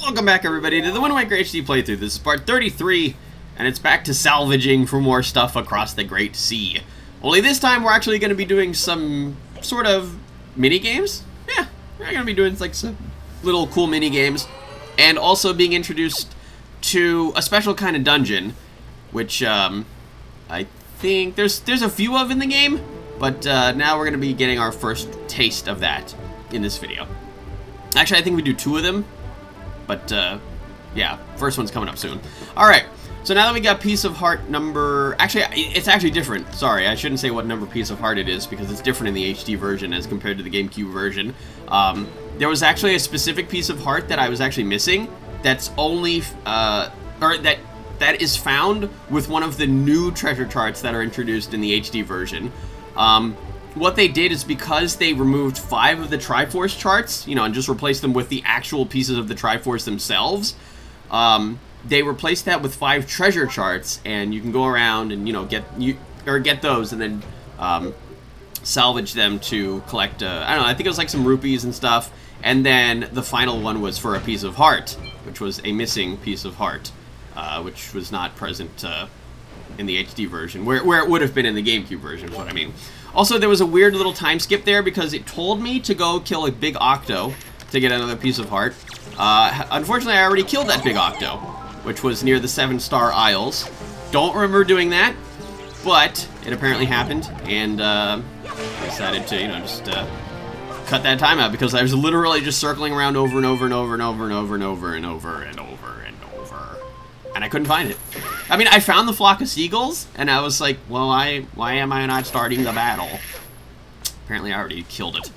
Welcome back, everybody, to the Wind Waker HD playthrough. This is part 33, and it's back to salvaging for more stuff across the Great Sea. Only this time, we're actually going to be doing some sort of mini-games. Yeah, we're going to be doing like some little cool mini-games, and also being introduced to a special kind of dungeon, which I think there's a few of in the game, but now we're going to be getting our first taste of that in this video. Actually, I think we do two of them. But, yeah, first one's coming up soon. Alright, so now that we got Piece of Heart number... Actually, it's actually different. Sorry, I shouldn't say what number Piece of Heart it is, because it's different in the HD version as compared to the GameCube version. There was actually a specific Piece of Heart that I was actually missing that's only... or that is found with one of the new treasure charts that are introduced in the HD version. What they did is because they removed 5 of the Triforce charts, you know, and just replaced them with the actual pieces of the Triforce themselves, they replaced that with 5 treasure charts, and you can go around and, you know, get those and then salvage them to collect, I don't know, I think it was like some rupees and stuff, and then the final one was for a Piece of Heart, which was a missing Piece of Heart, which was not present in the HD version, where it would have been in the GameCube version, is what I mean. Also, there was a weird little time skip there because it told me to go kill a big octo to get another Piece of Heart. Unfortunately, I already killed that big octo, which was near the 7-star Isles. Don't remember doing that, but it apparently happened, and I decided to, you know, just cut that time out because I was literally just circling around over and over and over and over and over and over and over and over and over, and I couldn't find it. I mean, I found the flock of seagulls, and I was like, well, why am I not starting the battle? Apparently, I already killed it.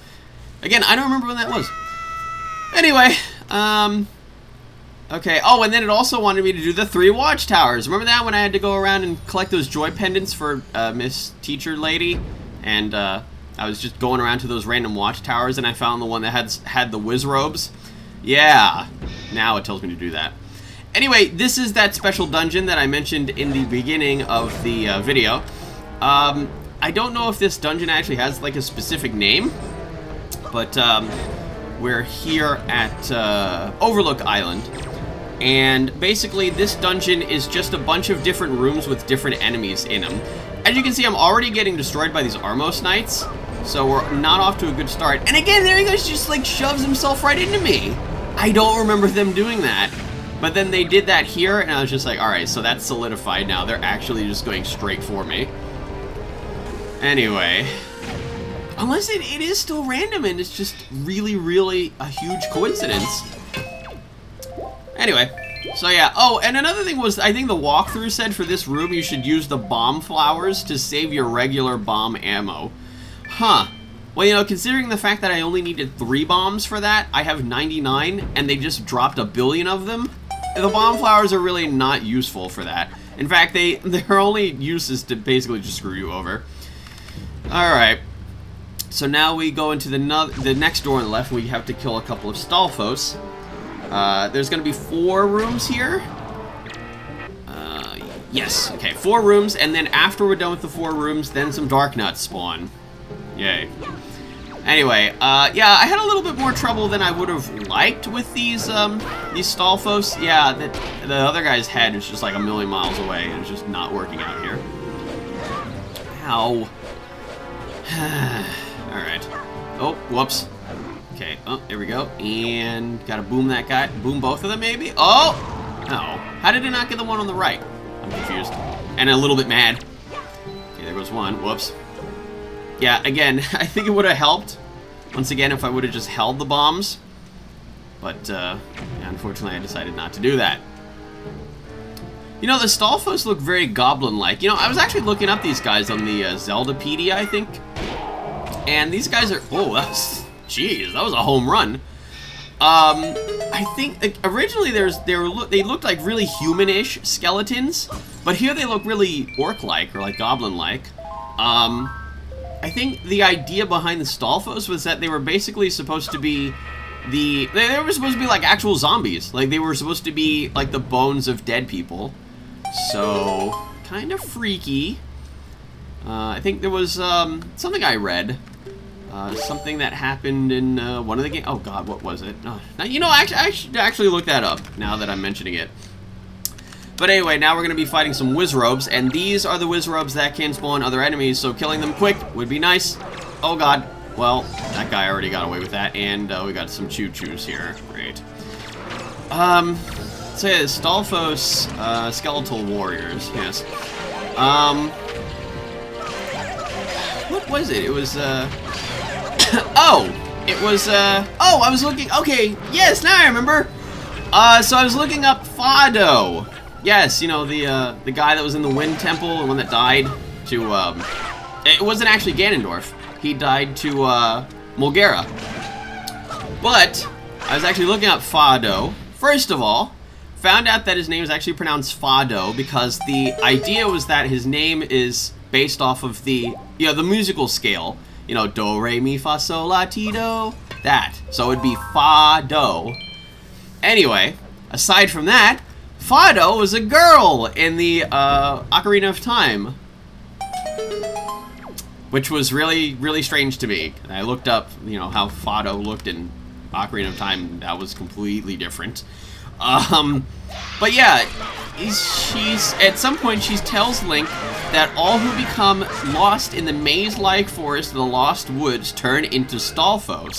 Again, I don't remember when that was. Anyway, okay. Oh, and then it also wanted me to do the 3 watchtowers. Remember that when I had to go around and collect those joy pendants for Miss Teacher Lady? And I was just going around to those random watchtowers, and I found the one that had the whiz robes. Yeah, now it tells me to do that. Anyway, this is that special dungeon that I mentioned in the beginning of the video. I don't know if this dungeon actually has like a specific name, but we're here at Overlook Island, and basically this dungeon is just a bunch of different rooms with different enemies in them. As you can see, I'm already getting destroyed by these Armos Knights, so we're not off to a good start. And again, there he goes, just like shoves himself right into me. I don't remember them doing that. But then they did that here, and I was just like, alright, so that's solidified now. They're actually just going straight for me. Anyway. Unless it is still random, and it's just really, really a huge coincidence. Anyway. So yeah. Oh, and another thing was, I think the walkthrough said for this room, you should use the bomb flowers to save your regular bomb ammo. Huh. Well, you know, considering the fact that I only needed 3 bombs for that, I have 99, and they just dropped 1 billion of them. The bomb flowers are really not useful for that. In fact, their only use is to basically just screw you over. Alright. So now we go into the next door on the left, and we have to kill a couple of Stalfos. There's going to be 4 rooms here. Yes, okay, 4 rooms, and then after we're done with the 4 rooms, then some Dark Nuts spawn. Yay. Anyway, yeah, I had a little bit more trouble than I would have liked with these Stalfos. Yeah, the other guy's head is just like a million miles away, and it's just not working out here. Ow. Alright. Oh, whoops. Okay, oh, there we go. And gotta boom that guy. Boom both of them, maybe? Oh! No. How did it not get the one on the right? I'm confused. And a little bit mad. Okay, there goes one. Whoops. Yeah, again, I think it would have helped, once again, if I would have just held the bombs. But, yeah, unfortunately, I decided not to do that. You know, the Stalfos look very goblin-like. You know, I was actually looking up these guys on the Zeldapedia, I think. And these guys are... Oh, jeez, that was a home run. I think, like, originally they looked like really human-ish skeletons. But here they look really orc-like, or like goblin-like. I think the idea behind the Stalfos was that they were basically supposed to be they were supposed to be like actual zombies. Like they were supposed to be like the bones of dead people. So, kind of freaky. I think there was something I read Something that happened in one of the games. Oh God, what was it? No, now, you know, I should actually look that up now that I'm mentioning it. But anyway, now we're going to be fighting some Wizrobes, and these are the Wizrobes that can spawn other enemies, so killing them quick would be nice. Oh God. Well, that guy already got away with that, and we got some choo-choos here. Great. Let's say Stalfos, Skeletal Warriors, yes. What was it? It was, oh! It was, oh, I was looking, okay, yes, now I remember! So I was looking up Fado. Yes, you know, the guy that was in the Wind Temple, the one that died to, it wasn't actually Ganondorf. He died to, Mulgera. But, I was actually looking up Fado. First of all, found out that his name is actually pronounced Fado because the idea was that his name is based off of the, you know, the musical scale. You know, do, re, mi, fa, sol, la, ti, do. That. So it'd be Fado. Anyway, aside from that, Fado was a girl in the Ocarina of Time, which was really, really strange to me. And I looked up, you know, how Fado looked in Ocarina of Time. That was completely different. But yeah, she's at some point she tells Link that all who become lost in the maze-like forest of the Lost Woods turn into Stalfos,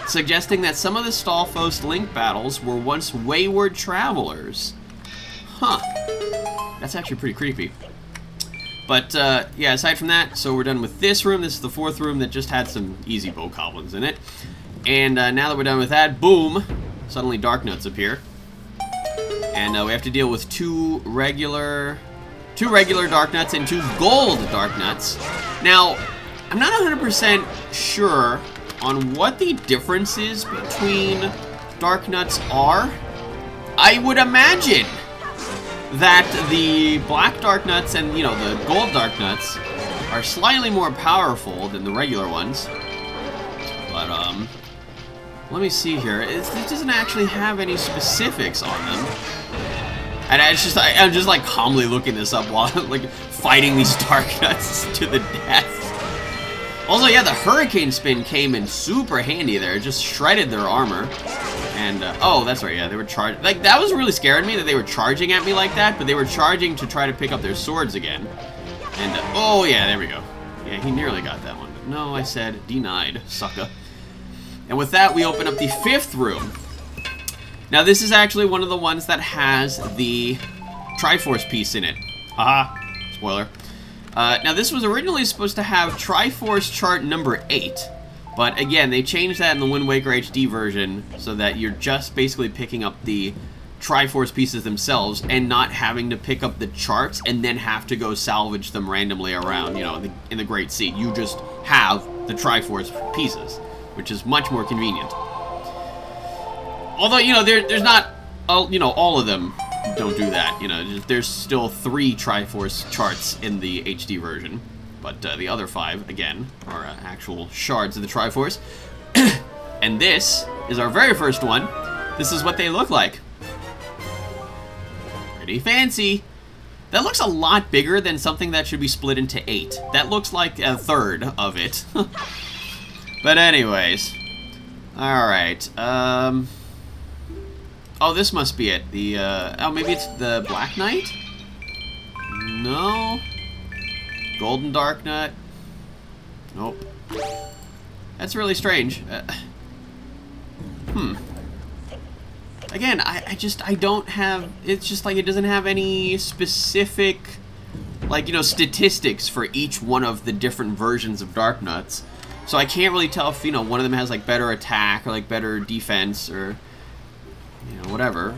suggesting that some of the Stalfos Link battles were once wayward travelers. Huh. That's actually pretty creepy. But, yeah, aside from that, so we're done with this room. This is the fourth room that just had some easy bokoblins in it. And now that we're done with that, boom, suddenly Darknuts appear. And we have to deal with two regular Darknuts and two gold Darknuts. Now, I'm not 100% sure on what the differences between Darknuts are. I would imagine that the black Darknuts and, you know, the gold Darknuts are slightly more powerful than the regular ones. But, let me see here. It doesn't actually have any specifics on them. And I'm just like calmly looking this up while like fighting these Darknuts to the death. Also, yeah, the Hurricane Spin came in super handy there. It just shredded their armor. And, oh, that's right, yeah, they were charging. Like, that was really scaring me that they were charging at me like that, but they were charging to try to pick up their swords again. And, oh, yeah, there we go. Yeah, he nearly got that one. But no, I said denied, sucker. And with that, we open up the fifth room. Now, this is actually one of the ones that has the Triforce piece in it. Haha, spoiler. Now, this was originally supposed to have Triforce chart number 8. But again, they changed that in the Wind Waker HD version so that you're just basically picking up the Triforce pieces themselves and not having to pick up the charts and then have to go salvage them randomly around, you know, in the Great Sea. You just have the Triforce pieces, which is much more convenient. Although, you know, there's not, you know, all of them don't do that. You know, there's still 3 Triforce charts in the HD version. But the other 5, again, are actual shards of the Triforce. And this is our very first one. This is what they look like. Pretty fancy. That looks a lot bigger than something that should be split into 8. That looks like a third of it. But anyways. Alright. Oh, this must be it. The, oh, maybe it's the Black Knight? No. Golden Darknut. Nope. That's really strange. Again, I don't have, it's just like it doesn't have any specific, like, you know, statistics for each one of the different versions of Darknuts. So I can't really tell if, you know, one of them has, like, better attack or, like, better defense or, you know, whatever.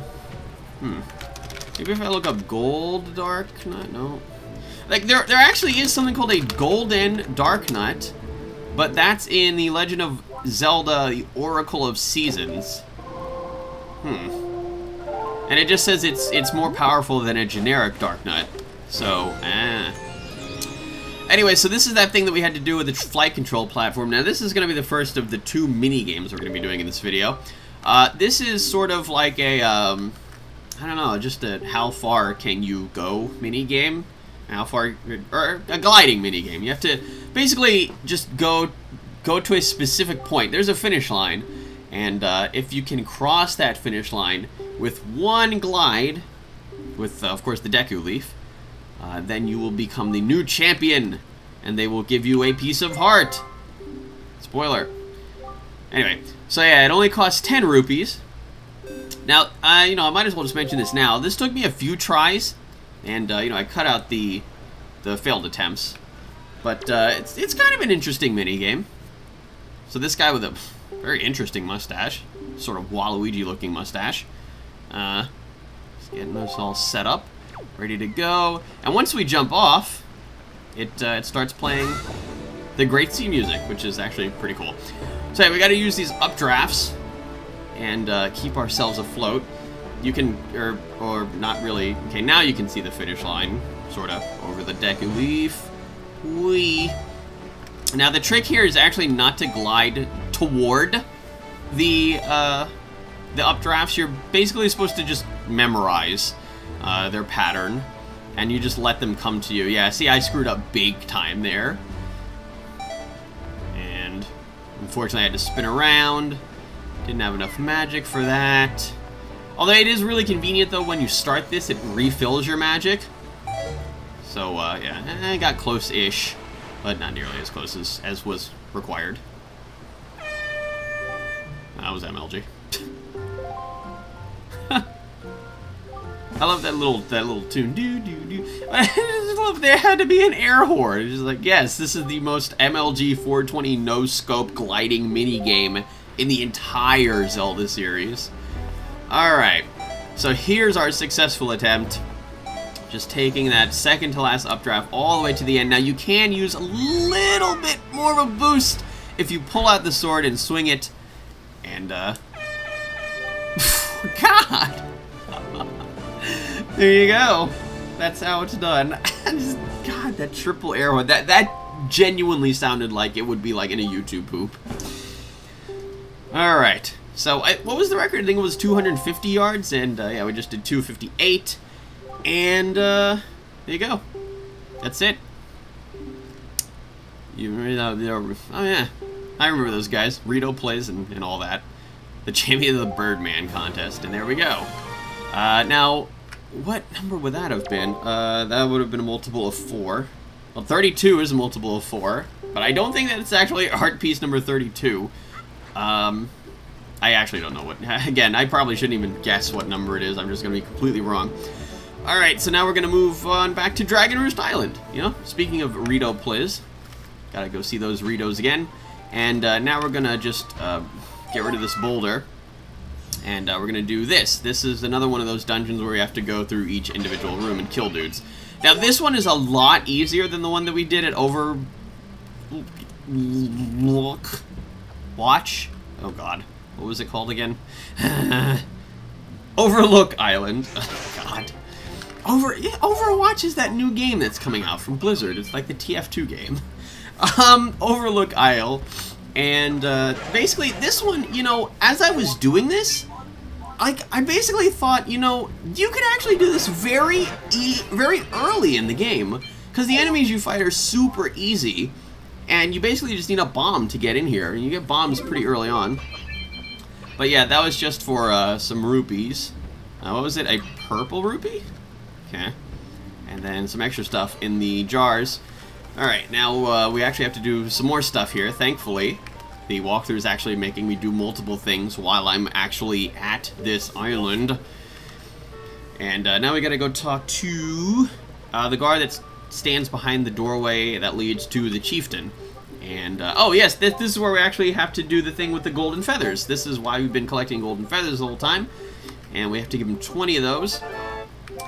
Maybe if I look up Gold Darknut, no. Like, there actually is something called a Golden Darknut, but that's in the Legend of Zelda, the Oracle of Seasons. And it just says it's more powerful than a generic Darknut. So, Anyway, so this is that thing that we had to do with the flight control platform. Now, this is going to be the first of the 2 mini-games we're going to be doing in this video. This is sort of like a, I don't know, just a how far can you go mini-game. How far, or a gliding mini-game. You have to basically just go go to a specific point. There's a finish line, and if you can cross that finish line with one glide, with, of course, the Deku Leaf, then you will become the new champion, and they will give you a piece of heart. Spoiler. Anyway, so yeah, it only costs 10 rupees. Now, you know, I might as well just mention this now. This took me a few tries, and, you know, I cut out the failed attempts. But, it's kind of an interesting minigame. So this guy with a very interesting mustache, sort of Waluigi-looking mustache. Just getting this all set up, ready to go. And once we jump off, it starts playing the Great Sea music, which is actually pretty cool. So yeah, we got to use these updrafts and keep ourselves afloat. You can, or not really. Okay, now you can see the finish line, sort of, over the Deku Leaf. Whee! Now the trick here is actually not to glide toward the updrafts. You're basically supposed to just memorize their pattern, and you just let them come to you. Yeah, see, I screwed up big time there. And unfortunately, I had to spin around. Didn't have enough magic for that. Although it is really convenient, though, when you start this, it refills your magic. So, yeah, I got close-ish, but not nearly as close as was required. That was MLG. I love that little tune. Do do do. I just love there had to be an air horn. It's just like, yes, this is the most MLG 420 no scope gliding mini game in the entire Zelda series. All right, so here's our successful attempt. Just taking that second to last updraft all the way to the end. Now you can use a little bit more of a boost if you pull out the sword and swing it. And God. There you go. That's how it's done. God, that triple arrow. That genuinely sounded like it would be like in a YouTube poop. All right. So what was the record? I think it was 250 yards, and yeah, we just did 258. And there you go. That's it. You remember oh yeah, I remember those guys. Rito plays and all that. The champion of the Birdman contest, and there we go. Now, what number would that have been? That would have been a multiple of 4. Well, 32 is a multiple of 4, but I don't think that it's actually art piece number 32. I actually don't know what. Again, I probably shouldn't even guess what number it is. I'm just going to be completely wrong. All right, so now we're going to move on back to Dragon Roost Island. You know, speaking of Rito plays, gotta go see those Ritos again. And now we're going to just get rid of this boulder. And we're going to do this. This is another one of those dungeons where you have to go through each individual room and kill dudes. Now, this one is a lot easier than the one that we did at Overlook. Watch? Oh, God. What was it called again? Overlook Island. Oh, God. Overwatch is that new game that's coming out from Blizzard. It's like the TF2 game. Overlook Isle. And basically, this one, you know, as I was doing this, like, I basically thought, you know, you could actually do this very early in the game, because the enemies you fight are super easy, and you basically just need a bomb to get in here, and you get bombs pretty early on. But yeah, that was just for some rupees. What was it? A purple rupee? Okay. And then some extra stuff in the jars. Alright, now we actually have to do some more stuff here, thankfully. The walkthrough is actually making me do multiple things while I'm actually at this island. And now we gotta go talk to the guard that stands behind the doorway that leads to the chieftain. And, oh yes, this is where we actually have to do the thing with the golden feathers. This is why we've been collecting golden feathers the whole time. And we have to give him 20 of those.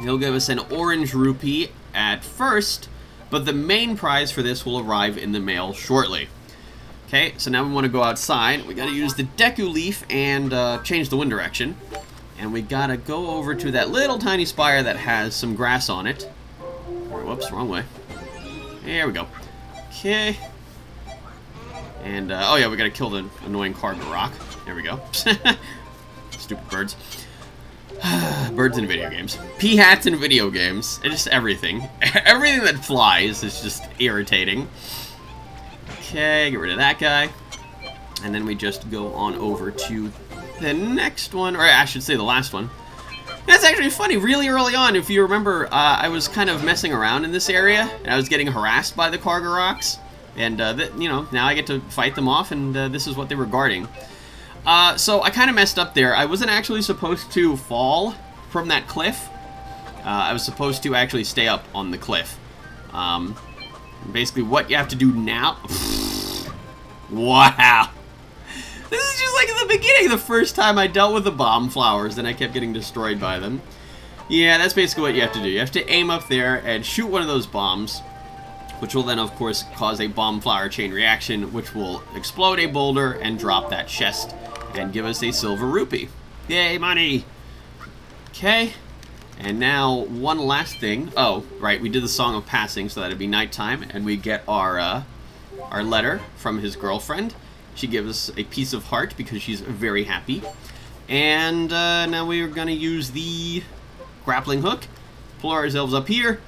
He'll give us an orange rupee at first, but the main prize for this will arrive in the mail shortly. Okay, so now we want to go outside. We gotta use the Deku Leaf and change the wind direction. And we gotta go over to that little tiny spire that has some grass on it. Or, whoops, wrong way. There we go. Okay. And, oh yeah, we gotta kill the annoying Cargarrock. There we go. Stupid birds. Birds in video games. P-hats in video games. It's just everything. Everything that flies is just irritating. Okay, get rid of that guy. And then we just go on over to the next one, or I should say the last one. That's actually funny. Really early on, if you remember, I was kind of messing around in this area, and I was getting harassed by the Kargaroks. And, you know, now I get to fight them off, and this is what they were guarding. So I kind of messed up there. I wasn't actually supposed to fall from that cliff. I was supposed to actually stay up on the cliff. Basically, what you have to do now... Wow. This is just like in the beginning, the first time I dealt with the bomb flowers, and I kept getting destroyed by them. Yeah, that's basically what you have to do. You have to aim up there and shoot one of those bombs, which will then, of course, cause a bomb flower chain reaction, which will explode a boulder and drop that chest and give us a silver rupee. Yay, money! Okay, and now one last thing. Oh, right, we did the Song of Passing, so that'd be nighttime, and we get our letter from his girlfriend. She gives us a piece of heart because she's very happy. And now we are going to use the grappling hook, pull ourselves up here.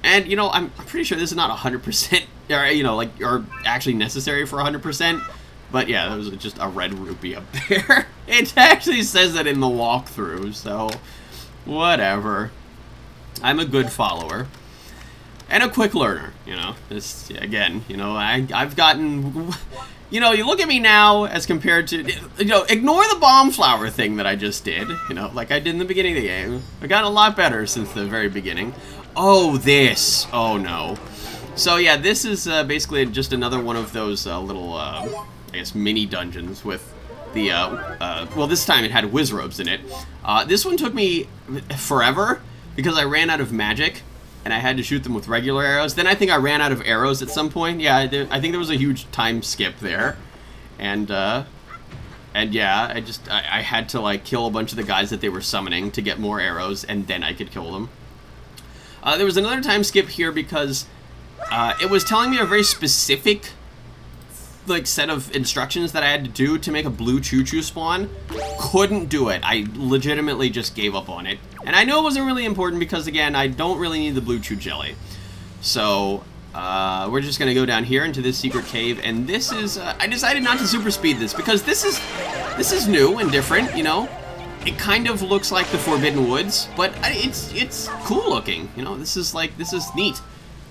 And, you know, I'm pretty sure this is not 100%, or, you know, like, or actually necessary for 100%. But, yeah, that was just a red rupee up there. It actually says that in the walkthrough, so whatever. I'm a good follower. And a quick learner, you know. This, again, you know, I've gotten... You know, you look at me now as compared to, you know, ignore the bomb flower thing that I just did, you know, like I did in the beginning of the game. I've gotten a lot better since the very beginning. Oh, this. Oh, no. So, yeah, this is basically just another one of those little, I guess, mini dungeons with the, well, this time it had whiz robes in it. This one took me forever because I ran out of magic. And I had to shoot them with regular arrows. Then I think I ran out of arrows at some point. Yeah, I think there was a huge time skip there. And yeah, I had to, like, kill a bunch of the guys that they were summoning to get more arrows, and then I could kill them. There was another time skip here because it was telling me a very specific, like, set of instructions that I had to do to make a blue choo-choo spawn. Couldn't do it. I legitimately just gave up on it. And I know it wasn't really important because, again, I don't really need the blue chew jelly. So, we're just going to go down here into this secret cave. And this is, I decided not to super speed this because this is new and different, you know. It kind of looks like the Forbidden Woods, but it's cool looking. You know, this is neat.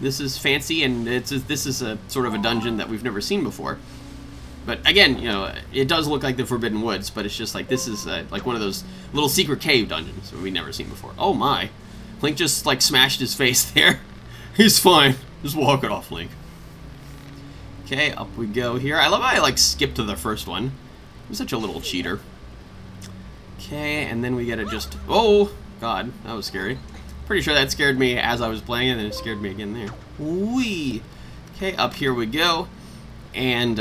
This is fancy, and this is a sort of a dungeon that we've never seen before. But again, you know, it does look like the Forbidden Woods, but it's just like this is like one of those little secret cave dungeons that we've never seen before. Oh my. Link just like smashed his face there. He's fine. Just walk it off, Link. Okay, up we go here. I love how I like skipped to the first one. I'm such a little cheater. Okay, and then we gotta just... Oh, God, that was scary. Pretty sure that scared me as I was playing, and then it scared me again there. Whee! Okay, up here we go. And,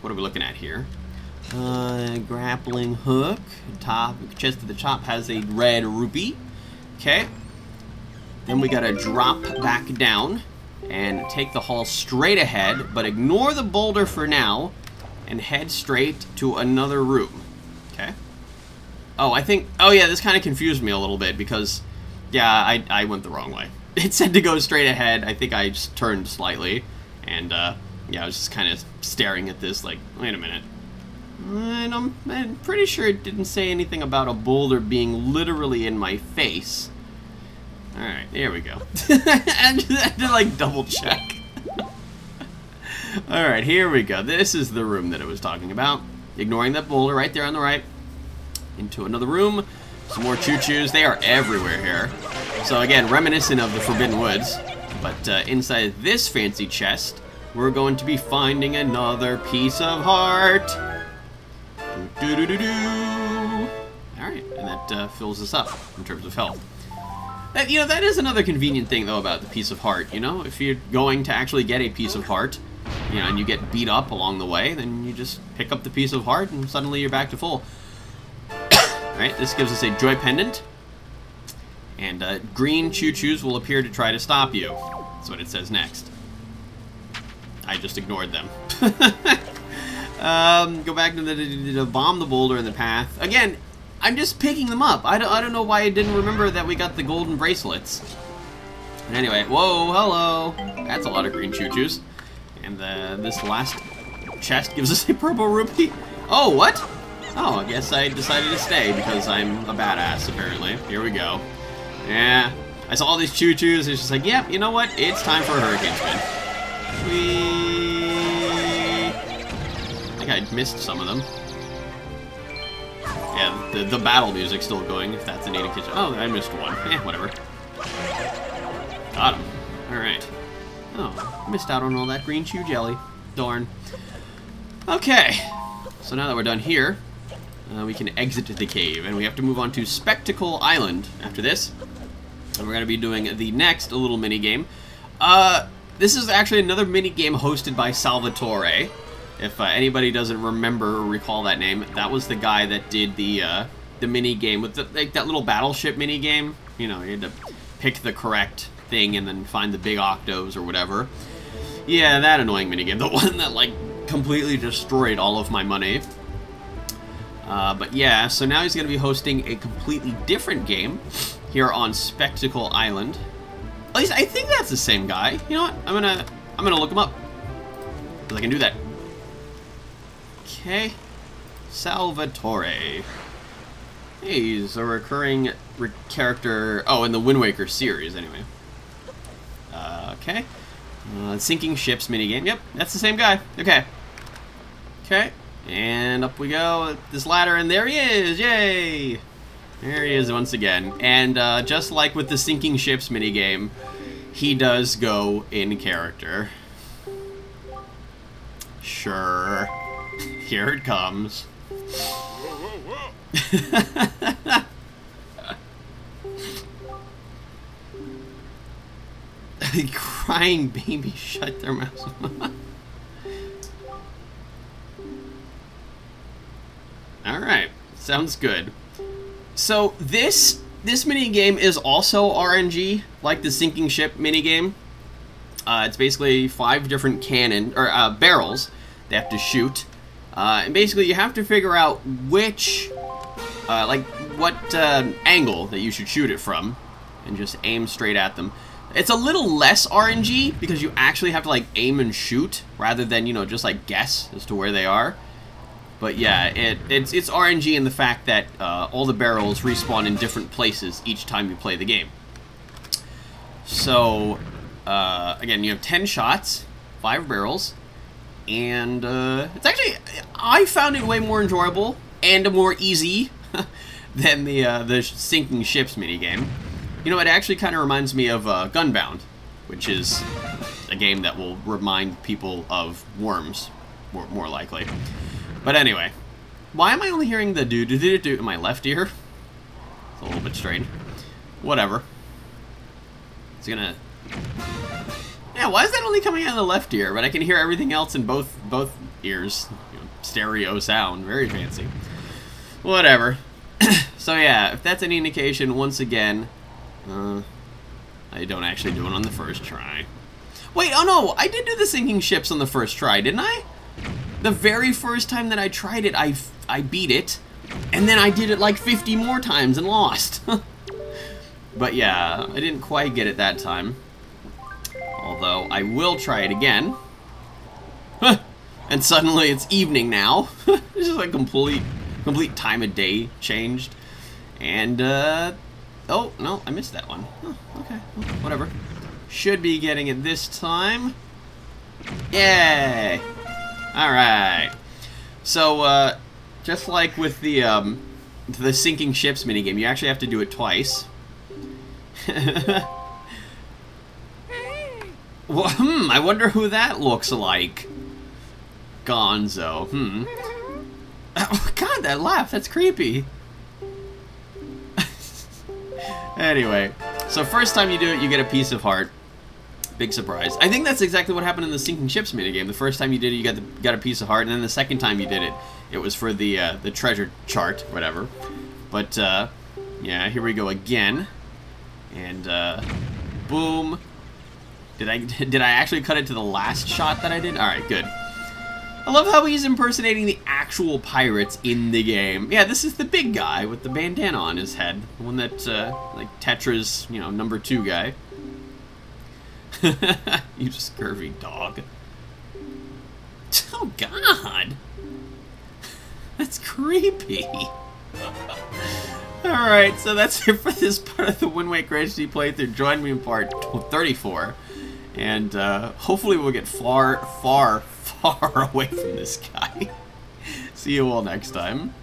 what are we looking at here? Grappling hook. Top, chest at the top has a red rupee. Okay. Then we gotta drop back down and take the hall straight ahead, but ignore the boulder for now and head straight to another room. Okay. Oh, I think... Oh, yeah, this kind of confused me a little bit because, yeah, I went the wrong way. It said to go straight ahead. I think I just turned slightly. And, yeah, I was just kind of staring at this like, wait a minute. And I'm pretty sure it didn't say anything about a boulder being literally in my face. Alright, there we go. I had to, like, double check. Alright, here we go. This is the room that I was talking about. Ignoring that boulder right there on the right. Into another room. Some more choo-choos. They are everywhere here. So again, reminiscent of the Forbidden Woods. But inside this fancy chest, we're going to be finding another piece of heart. Alright, and that fills us up in terms of health. That, you know, that is another convenient thing, though, about the piece of heart, you know? If you're going to actually get a piece of heart, you know, and you get beat up along the way, then you just pick up the piece of heart and suddenly you're back to full. Alright, this gives us a joy pendant. And green choo-choos will appear to try to stop you. That's what it says next. I just ignored them. Go back to the bomb the boulder in the path. Again, I'm just picking them up. I don't know why I didn't remember that we got the golden bracelets. And anyway, whoa, hello. That's a lot of green choo-choos. And this last chest gives us a purple rupee. Oh, what? Oh, I guess I decided to stay because I'm a badass, apparently. Here we go. Yeah. I saw all these choo-choos, it's just like, yep, you know what? It's time for a hurricane spin. Whee! I think I missed some of them. Yeah, the battle music's still going, if that's an indication. Oh, I missed one. Eh, whatever. Got him. Alright. Oh, missed out on all that green chew jelly. Darn. Okay. So now that we're done here, we can exit the cave, and we have to move on to Spectacle Island after this. And we're going to be doing the next little mini-game. This is actually another mini-game hosted by Salvatore. If anybody doesn't remember or recall that name, that was the guy that did the mini-game with like that little battleship mini-game. You know, you had to pick the correct thing and then find the big octos or whatever. Yeah, that annoying mini-game. The one that, like, completely destroyed all of my money. But yeah, so now he's going to be hosting a completely different game here on Spectacle Island. At least I think that's the same guy. You know what? I'm gonna look him up, because I can do that. Okay, Salvatore. Hey, he's a recurring character. Oh, in the Wind Waker series, anyway. Okay. Sinking ships minigame. Yep, that's the same guy. Okay. Okay. And up we go. This ladder, and there he is. Yay! There he is once again. And just like with the sinking ships minigame, he does go in character. Sure. Here it comes. Crying baby, shut their mouths. Alright, sounds good. So this minigame is also RNG, like the sinking ship minigame. It's basically 5 different barrels they have to shoot. And basically you have to figure out which, what angle that you should shoot it from, and just aim straight at them. It's a little less RNG, because you actually have to, like, aim and shoot, rather than, you know, just, like, guess as to where they are. But yeah, it's RNG in the fact that all the barrels respawn in different places each time you play the game. So, again, you have 10 shots, 5 barrels, and it's actually, I found it way more enjoyable and more easy than the sinking ships minigame. You know, it actually kind of reminds me of Gunbound, which is a game that will remind people of worms, more likely. But anyway, why am I only hearing the do-do-do-do in my left ear? It's a little bit strange. Whatever. It's gonna... Yeah, why is that only coming out of the left ear, but I can hear everything else in both ears? You know, stereo sound, very fancy. Whatever. So yeah, if that's any indication, once again, I don't actually do it on the first try. Wait, oh no, I did do the sinking ships on the first try, didn't I? The very first time that I tried it, I beat it, and then I did it like 50 more times and lost. But yeah, I didn't quite get it that time. Although, I will try it again. And suddenly it's evening now. This is like complete time of day changed. And, oh, no, I missed that one. Oh, okay, well, whatever. Should be getting it this time. Yay! Alright. So, just like with the sinking ships minigame, you actually have to do it twice. Well, I wonder who that looks like. Gonzo. Oh, God, that laugh, that's creepy. Anyway, so first time you do it, you get a piece of heart. Big surprise. I think that's exactly what happened in the sinking ships minigame. The first time you did it, you got a piece of heart, and then the second time you did it, it was for the treasure chart, whatever. But yeah, here we go again, and boom. Did I actually cut it to the last shot that I did? All right, good. I love how he's impersonating the actual pirates in the game. Yeah, this is the big guy with the bandana on his head, the one that like Tetra's, you know, #2 guy. You scurvy dog. Oh, God. That's creepy. Alright, so that's it for this part of the Wind Waker HD playthrough. Join me in part 34. And hopefully we'll get far, far, far away from this guy. See you all next time.